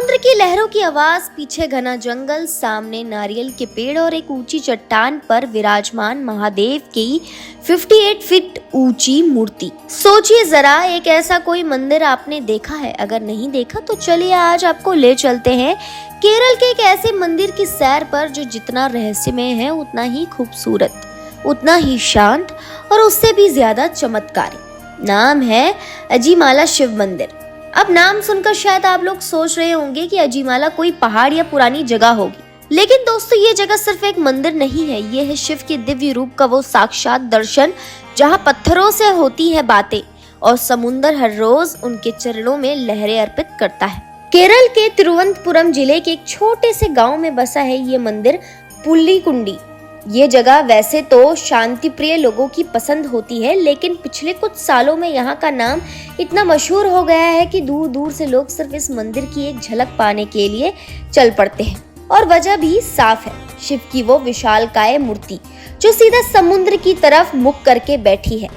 समुद्र की लहरों की आवाज, पीछे घना जंगल, सामने नारियल के पेड़ और एक ऊंची चट्टान पर विराजमान महादेव की 58 फीट ऊंची मूर्ति। सोचिए जरा, एक ऐसा कोई मंदिर आपने देखा है? अगर नहीं देखा तो चलिए आज आपको ले चलते हैं केरल के एक ऐसे मंदिर की सैर पर जो जितना रहस्यमय है उतना ही खूबसूरत, उतना ही शांत और उससे भी ज्यादा चमत्कारी। नाम है अजीमाला शिव मंदिर। अब नाम सुनकर शायद आप लोग सोच रहे होंगे कि अजीमाला कोई पहाड़ या पुरानी जगह होगी, लेकिन दोस्तों ये जगह सिर्फ एक मंदिर नहीं है, ये है शिव के दिव्य रूप का वो साक्षात दर्शन जहाँ पत्थरों से होती है बातें और समुंदर हर रोज उनके चरणों में लहरें अर्पित करता है। केरल के तिरुवनंतपुरम जिले के एक छोटे से गांव में बसा है ये मंदिर पुलिकुंडी। ये जगह वैसे तो शांति प्रिय लोगों की पसंद होती है, लेकिन पिछले कुछ सालों में यहाँ का नाम इतना मशहूर हो गया है कि दूर दूर से लोग सिर्फ इस मंदिर की एक झलक पाने के लिए चल पड़ते हैं। और वजह भी साफ है, शिव की वो विशालकाय मूर्ति जो सीधा समुद्र की तरफ मुख करके बैठी है,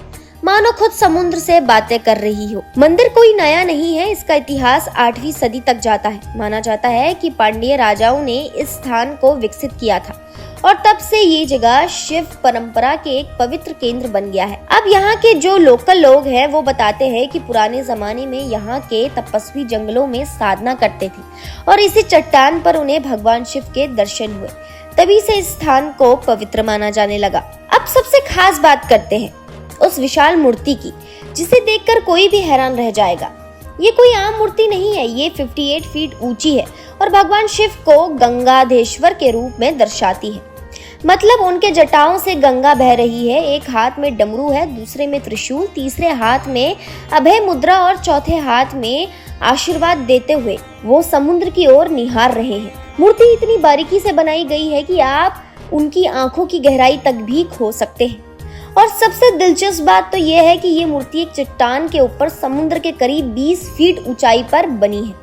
मानो खुद समुद्र से बातें कर रही हो। मंदिर कोई नया नहीं है, इसका इतिहास 8वीं सदी तक जाता है। माना जाता है कि पांड्य राजाओं ने इस स्थान को विकसित किया था और तब से ये जगह शिव परंपरा के एक पवित्र केंद्र बन गया है। अब यहाँ के जो लोकल लोग हैं वो बताते हैं कि पुराने जमाने में यहाँ के तपस्वी जंगलों में साधना करते थे और इसी चट्टान पर उन्हें भगवान शिव के दर्शन हुए, तभी से इस स्थान को पवित्र माना जाने लगा। अब सबसे खास बात करते हैं उस विशाल मूर्ति की, जिसे देखकर कोई भी हैरान रह जाएगा। ये कोई आम मूर्ति नहीं है, ये 58 फीट ऊंची है और भगवान शिव को गंगाधेश्वर के रूप में दर्शाती है। मतलब उनके जटाओं से गंगा बह रही है, एक हाथ में डमरू है, दूसरे में त्रिशूल, तीसरे हाथ में अभय मुद्रा और चौथे हाथ में आशीर्वाद देते हुए वो समुद्र की ओर निहार रहे हैं। मूर्ति इतनी बारीकी से बनाई गई है कि आप उनकी आंखों की गहराई तक भी खो सकते हैं। और सबसे दिलचस्प बात तो यह है कि ये मूर्ति एक चट्टान के ऊपर समुद्र के करीब 20 फीट ऊंचाई पर बनी है,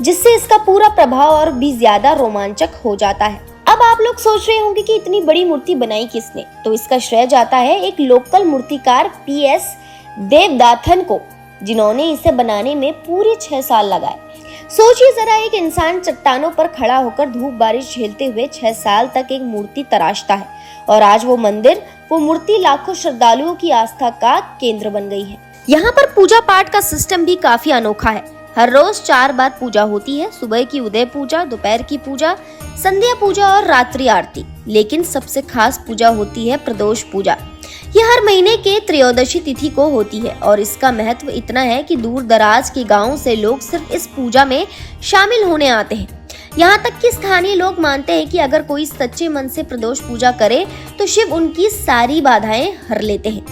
जिससे इसका पूरा प्रभाव और भी ज्यादा रोमांचक हो जाता है। अब आप लोग सोच रहे होंगे कि इतनी बड़ी मूर्ति बनाई किसने, तो इसका श्रेय जाता है एक लोकल मूर्तिकार PS देवदाथन को, जिन्होंने इसे बनाने में पूरे 6 साल लगाए। सोचिए जरा, एक इंसान चट्टानों पर खड़ा होकर धूप बारिश झेलते हुए 6 साल तक एक मूर्ति तराशता है और आज वो मंदिर, वो मूर्ति लाखों श्रद्धालुओं की आस्था का केंद्र बन गई है। यहाँ पर पूजा पाठ का सिस्टम भी काफी अनोखा है। हर रोज 4 बार पूजा होती है, सुबह की उदय पूजा, दोपहर की पूजा, संध्या पूजा और रात्रि आरती। लेकिन सबसे खास पूजा होती है प्रदोष पूजा। ये हर महीने के त्रयोदशी तिथि को होती है और इसका महत्व इतना है कि दूर दराज के गाँव से लोग सिर्फ इस पूजा में शामिल होने आते हैं। यहाँ तक कि स्थानीय लोग मानते हैं कि अगर कोई सच्चे मन से प्रदोष पूजा करे तो शिव उनकी सारी बाधाएं हर लेते हैं।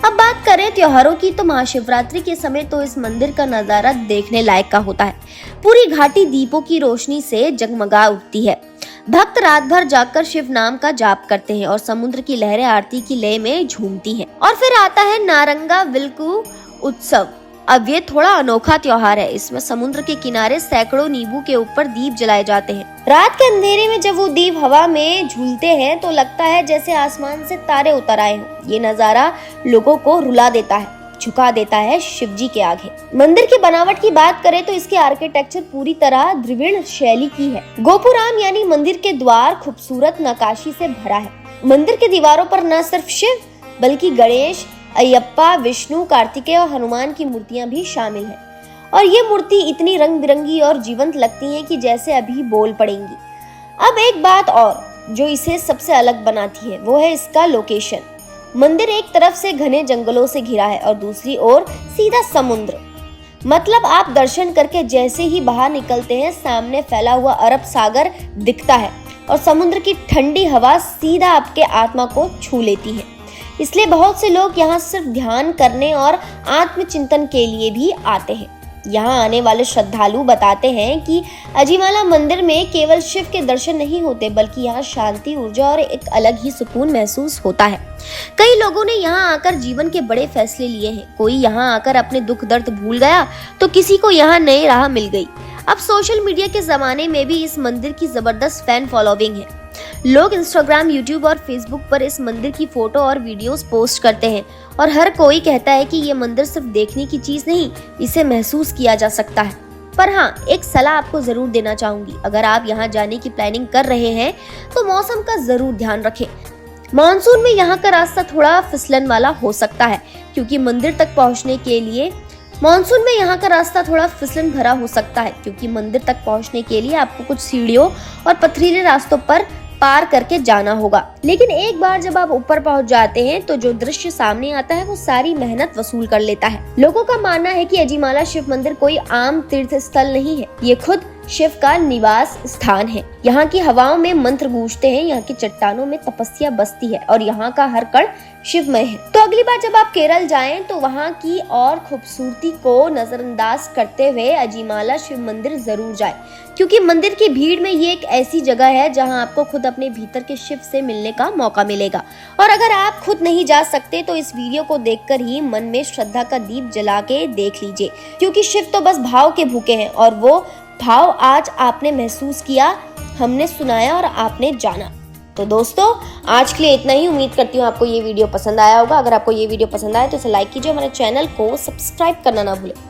अब बात करें त्योहारों की, तो महाशिवरात्रि के समय तो इस मंदिर का नजारा देखने लायक का होता है। पूरी घाटी दीपों की रोशनी से जगमगा उठती है। भक्त रात भर जागकर शिव नाम का जाप करते हैं और समुद्र की लहरें आरती की लय में झूमती हैं। और फिर आता है नारंगा विल्कू उत्सव। अब ये थोड़ा अनोखा त्योहार है। इसमें समुद्र के किनारे सैकड़ों नींबू के ऊपर दीप जलाए जाते हैं। रात के अंधेरे में जब वो दीप हवा में झूलते हैं तो लगता है जैसे आसमान से तारे उतर आए हों। ये नजारा लोगों को रुला देता है, झुका देता है शिव जी के आगे। मंदिर की बनावट की बात करें तो इसकी आर्किटेक्चर पूरी तरह द्रविड़ शैली की है। गोपुराम यानी मंदिर के द्वार खूबसूरत नक्काशी से भरा है। मंदिर के दीवारों पर न सिर्फ शिव बल्कि गणेश, अयप्पा, विष्णु, कार्तिकेय और हनुमान की मूर्तियां भी शामिल हैं। और ये मूर्ति इतनी रंग बिरंगी और जीवंत लगती है कि जैसे अभी बोल पड़ेंगी। अब एक बात और जो इसे सबसे अलग बनाती है वो है इसका लोकेशन। मंदिर एक तरफ से घने जंगलों से घिरा है और दूसरी ओर सीधा समुद्र। मतलब आप दर्शन करके जैसे ही बाहर निकलते हैं, सामने फैला हुआ अरब सागर दिखता है और समुद्र की ठंडी हवा सीधा आपके आत्मा को छू लेती है। इसलिए बहुत से लोग यहाँ सिर्फ ध्यान करने और आत्मचिंतन के लिए भी आते हैं। यहाँ आने वाले श्रद्धालु बताते हैं कि अजीमाला मंदिर में केवल शिव के दर्शन नहीं होते, बल्कि यहाँ शांति, ऊर्जा और एक अलग ही सुकून महसूस होता है। कई लोगों ने यहाँ आकर जीवन के बड़े फैसले लिए हैं। कोई यहाँ आकर अपने दुख दर्द भूल गया तो किसी को यहाँ नई राह मिल गई। अब सोशल मीडिया के जमाने में भी इस मंदिर की जबरदस्त फैन फॉलोइंग है। लोग इंस्टाग्राम, यूट्यूब और फेसबुक पर इस मंदिर की फोटो और वीडियोस पोस्ट करते हैं और हर कोई कहता है कि ये मंदिर सिर्फ देखने की चीज नहीं, इसे महसूस किया जा सकता है। पर हाँ, एक सलाह आपको जरूर देना चाहूंगी, अगर आप यहाँ जाने की प्लानिंग कर रहे हैं तो मौसम का जरूर ध्यान रखें। मॉनसून में यहाँ का रास्ता थोड़ा फिसलन वाला हो सकता है, क्योंकि मंदिर तक पहुँचने के लिए आपको कुछ सीढ़ियों और पथरीले रास्तों पर पार करके जाना होगा। लेकिन एक बार जब आप ऊपर पहुंच जाते हैं तो जो दृश्य सामने आता है वो सारी मेहनत वसूल कर लेता है। लोगों का मानना है कि अजीमाला शिव मंदिर कोई आम तीर्थ स्थल नहीं है, ये खुद शिव का निवास स्थान है। यहाँ की हवाओं में मंत्र गूंजते हैं, यहाँ की चट्टानों में तपस्या बसती है और यहाँ का हर कण शिवमय है। तो अगली बार जब आप केरल जाएं तो वहाँ की और खूबसूरती को नजरअंदाज करते हुए अजीमाला शिव मंदिर जरूर जाएं, क्योंकि मंदिर की भीड़ में ये एक ऐसी जगह है जहाँ आपको खुद अपने भीतर के शिव से मिलने का मौका मिलेगा। और अगर आप खुद नहीं जा सकते तो इस वीडियो को देखकर ही मन में श्रद्धा का दीप जला के देख लीजिए, क्योंकि शिव तो बस भाव के भूखे हैं और वो भाव आज आपने महसूस किया, हमने सुनाया और आपने जाना। तो दोस्तों, आज के लिए इतना ही। उम्मीद करती हूँ आपको ये वीडियो पसंद आया होगा। अगर आपको ये वीडियो पसंद आया तो इसे लाइक कीजिए, हमारे चैनल को सब्सक्राइब करना ना भूलें।